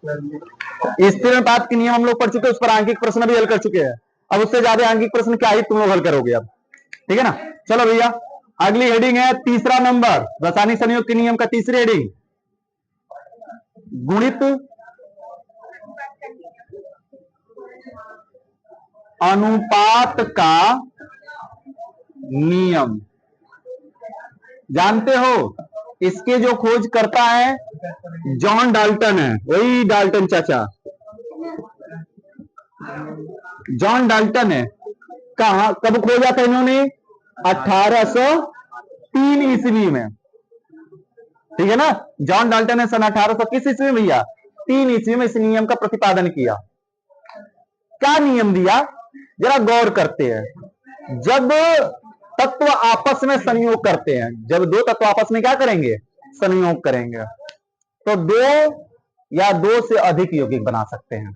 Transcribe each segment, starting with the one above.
स्थिर अनुपात के नियम हम लोग पढ़ चुके हैं, उस पर आंकिक प्रश्न भी हल कर चुके हैं। अब उससे ज्यादा आंकिक प्रश्न क्या ही तुम लोग हल करोगे अब, ठीक है ना। चलो भैया, अगली हेडिंग है तीसरा नंबर, रासायनिक संयोग के नियम का तीसरी हेडिंग, गुणित अनुपात का नियम। जानते हो इसके जो खोज करता है जॉन डाल्टन है, वही डाल्टन चाचा, जॉन डाल्टन है। कहा कब खोजा था इन्होंने? 1803 ईस्वी में, ठीक है ना। जॉन डाल्टन ने सन 1800 किस ईस्वी में भैया? 3 ईस्वी में इस नियम का प्रतिपादन किया। क्या नियम दिया जरा गौर करते हैं। जब तत्व आपस में संयोग करते हैं, जब दो तत्व आपस में क्या करेंगे? संयोग करेंगे, तो दो या दो से अधिक यौगिक बना सकते हैं।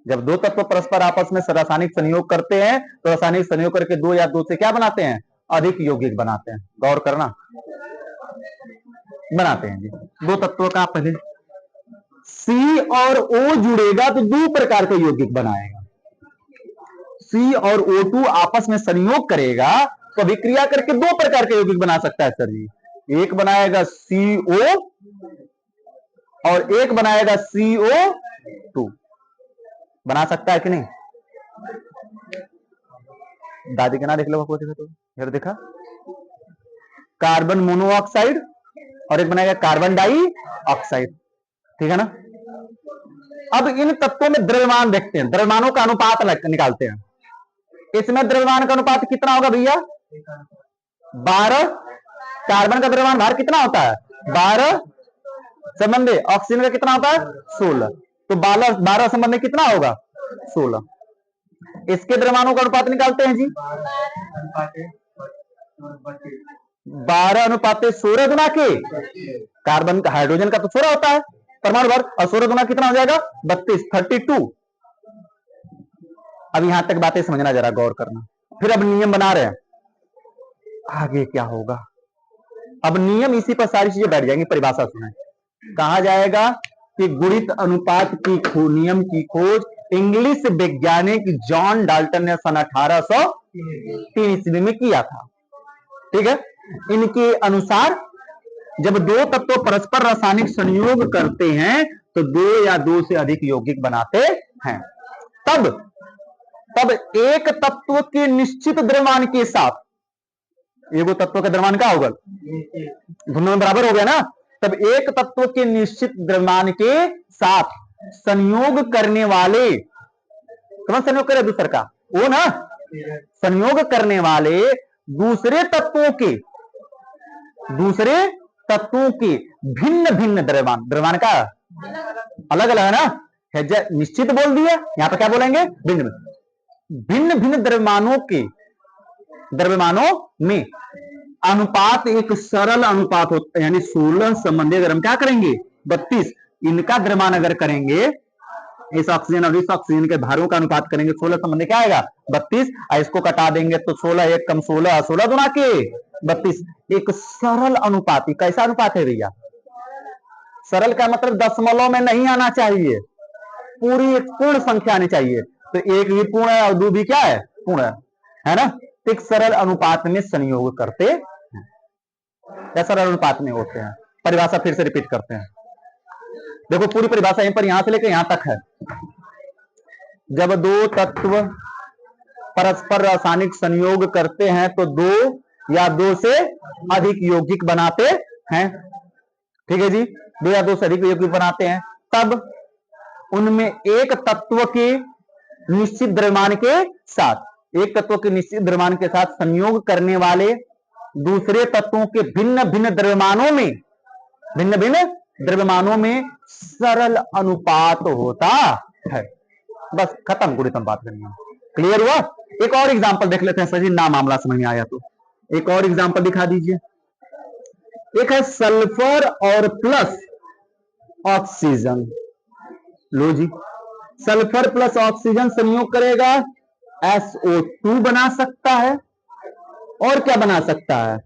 जब दो तत्व परस्पर आपस में रासायनिक संयोग करते हैं तो रासायनिक संयोग करके दो या दो से क्या बनाते हैं? अधिक यौगिक बनाते हैं। गौर करना, बनाते हैं जी। दो तत्वों का पहले सी और ओ जुड़ेगा तो दो प्रकार के यौगिक बनाएगा। सी और O2 आपस में संयोग करेगा तो अभिक्रिया करके दो प्रकार के यौगिक बना सकता है सर जी। एक बनाएगा CO और एक बनाएगा CO2। बना सकता है कि नहीं? दादी के ना देख लो, देखा तो फिर देखा, कार्बन मोनोऑक्साइड और एक बनाएगा कार्बन डाई ऑक्साइड, ठीक है ना। अब इन तत्वों में द्रव्यमान देखते हैं, द्रव्यमानों का अनुपात निकालते हैं। इसमें द्रव्यमान का अनुपात कितना होगा भैया? 12। कार्बन का द्रव्यमान भार कितना होता है? 12 संबंधी। ऑक्सीजन का कितना होता है? 16। तो 12 संबंधी कितना होगा? 16। इसके द्रव्यमानों का अनुपात निकालते हैं जी। 12 अनुपात 16 गुना के कार्बन का, हाइड्रोजन का तो 16 होता है परमाणु भर, और 16 गुना कितना हो जाएगा? 32, 32। अब यहां तक बातें समझना, जरा गौर करना। फिर अब नियम बना रहे हैं, आगे क्या होगा। अब नियम इसी पर सारी चीजें बैठ जाएंगी। परिभाषा सुने, कहा जाएगा कि गुणित अनुपात की नियम की खोज इंग्लिश वैज्ञानिक जॉन डाल्टन ने सन 1803 ईस्वी में किया था, ठीक है। इनके अनुसार जब दो तत्व परस्पर रासायनिक संयोग करते हैं तो दो या दो से अधिक यौगिक बनाते हैं। तब एक तत्व के निश्चित द्रव्यमान के साथ, एगो तत्व का द्रव्यमान क्या होगा? दोनों में बराबर हो गया ना। तब एक तत्व के निश्चित द्रव्यमान के साथ संयोग करने वाले, कौन संयोग करे? दूसरे का, वो ना, संयोग करने वाले दूसरे तत्वों के भिन्न भिन्न द्रव्यमान का अलग अलग है ना। निश्चित बोल दिया, यहां पर क्या बोलेंगे? भिन्न भिन्न द्रव्यमानों में अनुपात एक सरल अनुपात होता है, यानी 16 संबंधी अगर हम क्या करेंगे? 32। इनका द्रव्यमान अगर करेंगे, इस ऑक्सीजन और इस ऑक्सीजन के भारों का अनुपात करेंगे, 16 संबंधी क्या आएगा? 32। इसको कटा देंगे तो 16 एक कम 16, 16 गुना के 32। एक सरल अनुपात। कैसा अनुपात है भैया? सरल का मतलब दशमलव में नहीं आना चाहिए, पूरी एक पूर्ण संख्या आनी चाहिए। तो एक भी पूर्ण है और दो भी क्या है? पूर्ण है ना। एक सरल अनुपात में संयोग करते हैं, या सरल अनुपात में होते हैं। परिभाषा फिर से रिपीट करते हैं, देखो पूरी परिभाषा यहीं पर, यहां से लेकर यहां तक है। जब दो तत्व परस्पर रासायनिक संयोग करते हैं तो दो या दो से अधिक यौगिक बनाते हैं, ठीक है जी। दो या दो से अधिक यौगिक बनाते हैं, तब उनमें एक तत्व के निश्चित द्रव्यमान के साथ, एक तत्व के निश्चित द्रव्यमान के साथ संयोग करने वाले दूसरे तत्वों के भिन्न भिन्न द्रव्यमानों में सरल अनुपात होता है। बस खत्म, गुणित अनुपात का नियम। क्लियर हुआ? एक और एग्जांपल देख लेते हैं सर जी, ना मामला समझ में आया तो एक और एग्जांपल दिखा दीजिए। एक है सल्फर और प्लस ऑक्सीजन। लो जी, सल्फर प्लस ऑक्सीजन संयोग करेगा, SO2 बना सकता है, और क्या बना सकता है?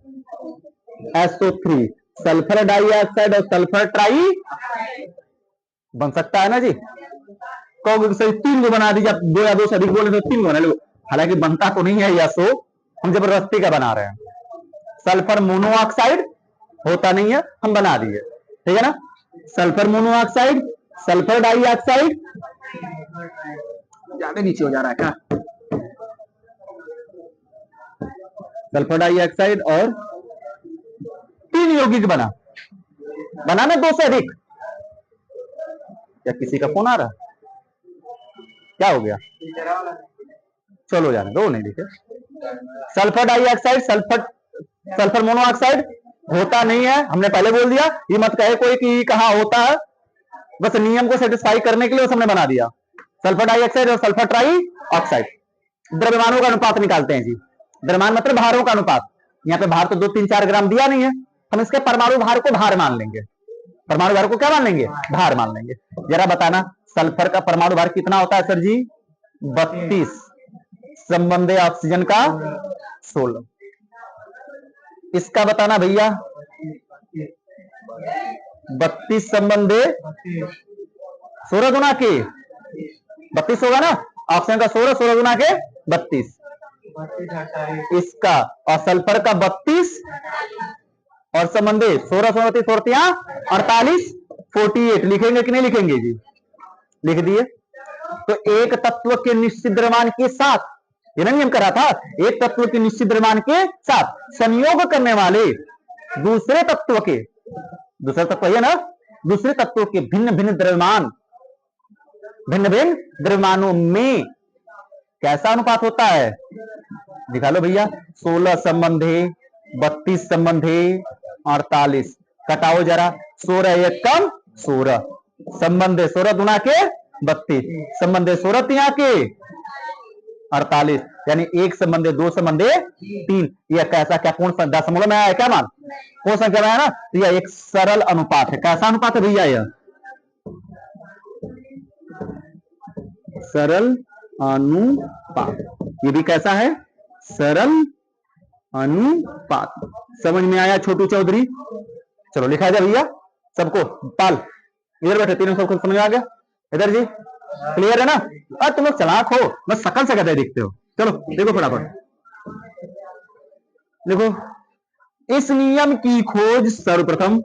SO3, सल्फर डाइऑक्साइड और सल्फर ट्राई। बन सकता है ना जी। कहोगे सही 3 को बना दीजिए, 2 या 2 से अधिक बोले तो 3 को बना लो, हालांकि बनता तो नहीं है, या सो हम जबरदस्ती का बना रहे हैं। सल्फर मोनोऑक्साइड होता नहीं है, हम बना दिए, ठीक है ना। सल्फर मोनोऑक्साइड, सल्फर डाइऑक्साइड, ज्यादा नीचे हो जा रहा है क्या, सल्फर डाइऑक्साइड और 3 यौगिक बनाना 2 से अधिक। क्या किसी का फोन आ रहा है, क्या हो गया, चलो जाने दो, नहीं लिखे। सल्फर डाइऑक्साइड, सल्फर मोनोऑक्साइड होता नहीं है, हमने पहले बोल दिया। ये मत कहे कोई कि कहां होता है, बस नियम को सेटिस्फाई करने के लिए हमने बना दिया। सल्फर डाइऑक्साइड और सल्फर ट्राई ऑक्साइड। द्रव्यमानों का अनुपात निकालते हैं जी। द्रव्यमान मतलब भारों का अनुपात। यहाँ पे भार तो 2, 3, 4 ग्राम दिया नहीं है, हम इसके परमाणु भार को भार मान लेंगे। परमाणु भार को क्या मान लेंगे, भार मान लेंगे। जरा बताना सल्फर का परमाणु भार कितना होता है सर जी, 32। संबंधी ऑक्सीजन का 16। इसका बताना भैया, 32 संबंधी 16 गुना के 32 होगा ना, ऑक्सीजन का 16, 16 गुना के 32 इसका, और सल्फर का 32 और संबंधी 16, 16, 48, 48 लिखेंगे कि नहीं लिखेंगे जी, लिख दिए। तो एक तत्व के निश्चित द्रव्यमान के साथ, ये ना नियम करा था, एक तत्व के निश्चित द्रव्यमान के साथ संयोग करने वाले दूसरे तत्व के, दूसरा तत्व है ना, दूसरे तत्वों के भिन्न भिन्न द्रव्यमानों में कैसा अनुपात होता है, दिखा लो भैया। 16 संबंधी, 32 संबंधी, 48, कटाओ जरा, 16 एक कम 16, संबंधी 16 गुना के 32, संबंधी 16 तिया के 48, यानी 1 संबंधी 2 संबंधी 3। यह कैसा, क्या कौन दशमलव में आया है, क्या मान कौन संख्या में आया ना, तो यह एक सरल अनुपात है। कैसा अनुपात है भैया, यह सरल अनुपात, ये भी कैसा है, सरल अनुपात। समझ में आया छोटू चौधरी, चलो लिखा जाए भैया सबको। पाल इधर बैठे, तीनों सबको समझ में आ गया, इधर जी क्लियर है ना। और तुम लोग चालाक हो, बस शकल से कहते दिखते हो। चलो देखो फटाफट, देखो इस नियम की खोज सर्वप्रथम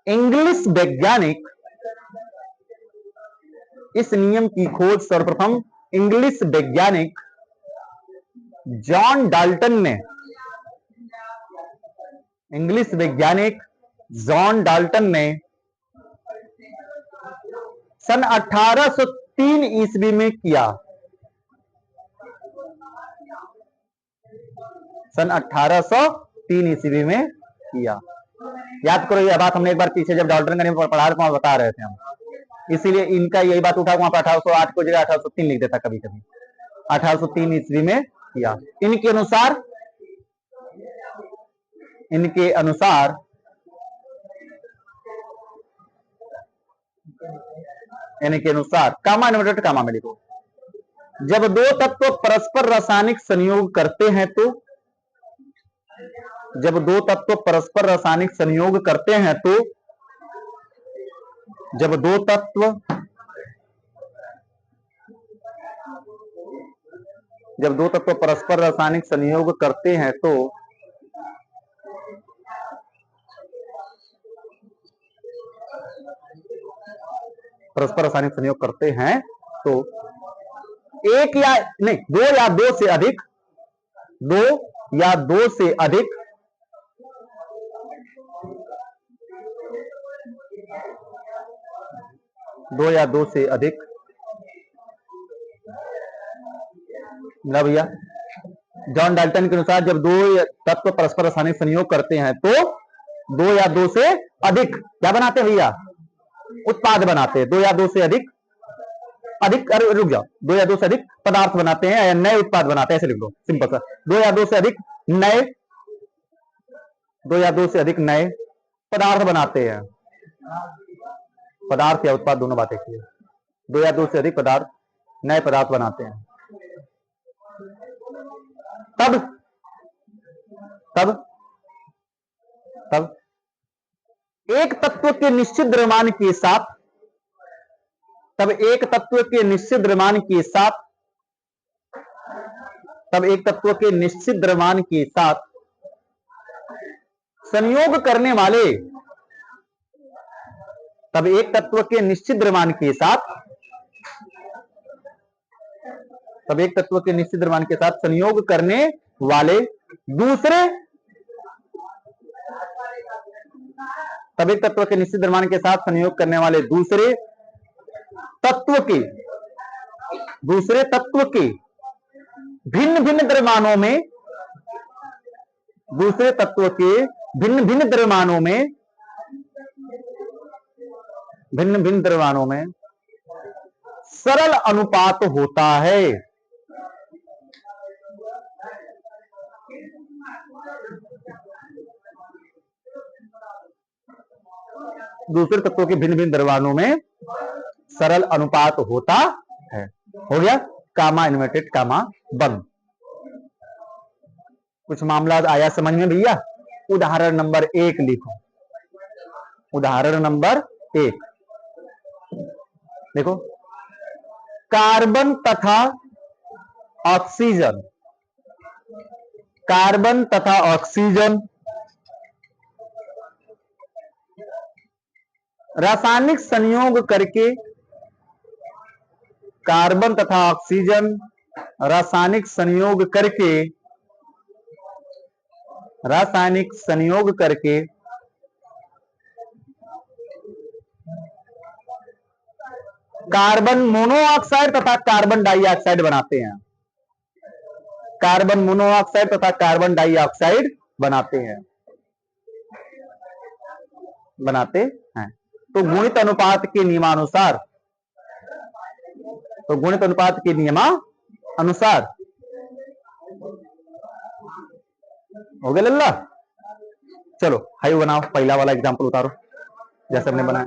इंग्लिश वैज्ञानिक, इस नियम की खोज सर्वप्रथम इंग्लिश वैज्ञानिक जॉन डाल्टन ने, इंग्लिश वैज्ञानिक जॉन डाल्टन ने सन 1803 ईस्वी में किया। सन 1803 ईस्वी में किया। याद करो यह बात हमने एक बार पीछे जब डाल्टन का नियम पढ़ा रहे थे बता रहे थे हम, इसीलिए इनका यही बात उठा, वहां पर 1808 को जगह 1803 लिख देता कभी कभी। 1803 ईस्वी में किया। इनके अनुसार कामा इन्वर्टेड कामा में लिखो, जब दो तत्व परस्पर रासायनिक संयोग करते हैं तो, जब दो तत्व परस्पर रासायनिक संयोग करते हैं तो, जब दो तत्व परस्पर रासायनिक संयोग करते हैं तो परस्पर रासायनिक संयोग करते हैं तो एक या नहीं, दो या दो से अधिक, दो या दो से अधिक ना भैया, जॉन डाल्टन के अनुसार जब दो तत्व परस्पर रासायनिक संयोग करते हैं तो दो या दो से अधिक क्या बनाते हैं भैया, उत्पाद बनाते हैं। दो या दो से अधिक अरे रुक जाओ, दो या दो से अधिक पदार्थ बनाते हैं या नए उत्पाद बनाते हैं, ऐसे लिख लो सिंपल सा। दो या दो से अधिक नए पदार्थ बनाते हैं, पदार्थ या उत्पाद दोनों बातें की है। दो या दो से अधिक नए पदार्थ बनाते हैं, तब तब तब एक तत्व के निश्चित द्रव्यमान के साथ, तब एक तत्व के निश्चित द्रव्यमान के साथ, तब एक तत्व के निश्चित द्रव्यमान के साथ संयोग करने वाले, तब एक तत्व के निश्चित द्रव्यमान के साथ, तब एक तत्व के निश्चित द्रव्यमान के साथ संयोग करने वाले दूसरे, तब एक तत्व के निश्चित द्रव्यमान के साथ संयोग करने वाले दूसरे तत्व के, दूसरे तत्व के भिन्न भिन्न द्रव्यमानों में, दूसरे तत्व के भिन्न भिन्न द्रव्यमानों में, भिन्न भिन्न द्रव्यमानों में सरल अनुपात होता है। दूसरे तत्वों के भिन्न भिन्न द्रव्यमानों में सरल अनुपात होता है। हो गया, कामा इन्वर्टेड कामा बंद। कुछ मामला आया समझ में भैया? उदाहरण नंबर 1 लिखो। उदाहरण नंबर 1 देखो, कार्बन तथा ऑक्सीजन, कार्बन तथा ऑक्सीजन रासायनिक संयोग करके, कार्बन तथा ऑक्सीजन रासायनिक संयोग करके, रासायनिक संयोग करके कार्बन मोनोऑक्साइड तथा कार्बन डाइऑक्साइड बनाते हैं। कार्बन मोनोऑक्साइड तथा कार्बन डाइऑक्साइड बनाते हैं, बनाते हैं। तो गुणित अनुपात के नियमानुसार, तो गुणित अनुपात के नियमानुसार हो गया लल्ला। चलो हाई बनाओ, पहला वाला एग्जांपल उतारो जैसे हमने बनाया।